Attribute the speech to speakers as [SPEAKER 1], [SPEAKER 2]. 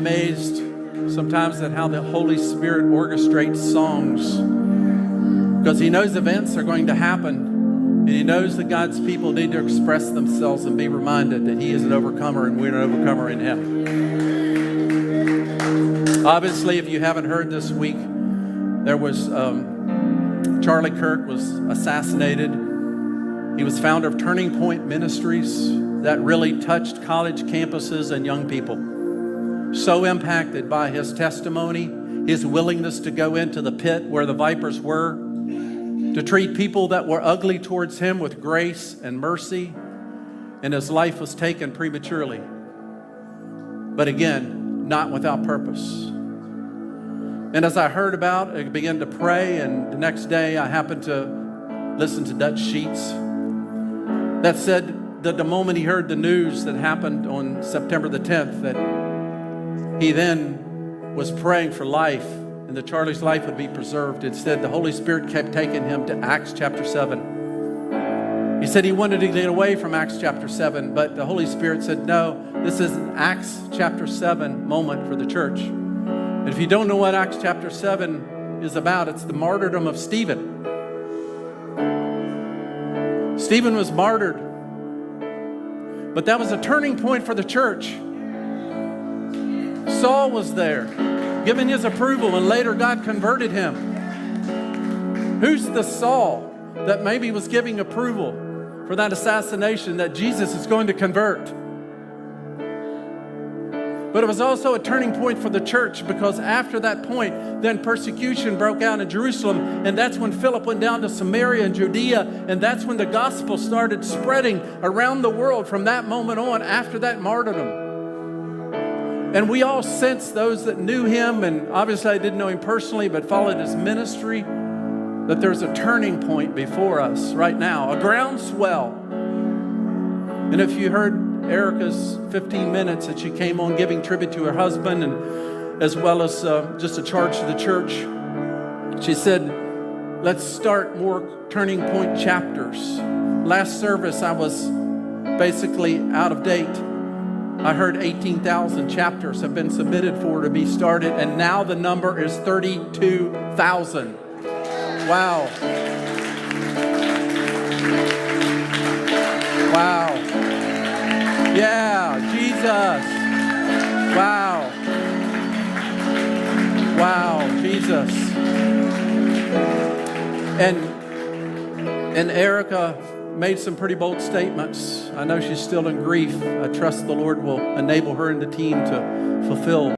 [SPEAKER 1] amazed sometimes at how the Holy Spirit orchestrates songs, because he knows events are going to happen, and he knows that God's people need to express themselves and be reminded that he is an overcomer and we're an overcomer in him. Obviously, if you haven't heard this week, there was Charlie Kirk was assassinated. He was founder of Turning Point Ministries that really touched college campuses and young people. So impacted by his testimony, his willingness to go into the pit where the vipers were, to treat people that were ugly towards him with grace and mercy, and his life was taken prematurely. But again, not without purpose. And as I heard about, I began to pray, and the next day I happened to listen to Dutch Sheets that said that the moment he heard the news that happened on September the 10th, that he then was praying for life and that Charlie's life would be preserved. Instead, the Holy Spirit kept taking him to Acts chapter 7. He said he wanted to get away from Acts chapter 7, but the Holy Spirit said, no, this is an Acts chapter 7 moment for the church. And if you don't know what Acts chapter 7 is about, it's the martyrdom of Stephen. Stephen was martyred, but that was a turning point for the church. Saul was there, giving his approval, and later God converted him. Who's the Saul that maybe was giving approval for that assassination that Jesus is going to convert? But it was also a turning point for the church, because after that point, then persecution broke out in Jerusalem, and that's when Philip went down to Samaria and Judea, and that's when the gospel started spreading around the world from that moment on after that martyrdom. And we all sense, those that knew him, and obviously I didn't know him personally, but followed his ministry, that there's a turning point before us right now, a groundswell. And if you heard Erica's 15 minutes that she came on giving tribute to her husband, and as well as just a charge to the church, she said, let's start more turning point chapters. Last service, I was basically out of date. I heard 18,000 chapters have been submitted for to be started, and now the number is 32,000. Wow. Wow. Yeah, Jesus. Wow. Wow, Jesus. And Erica made some pretty bold statements. I know she's still in grief. I trust the Lord will enable her and the team to fulfill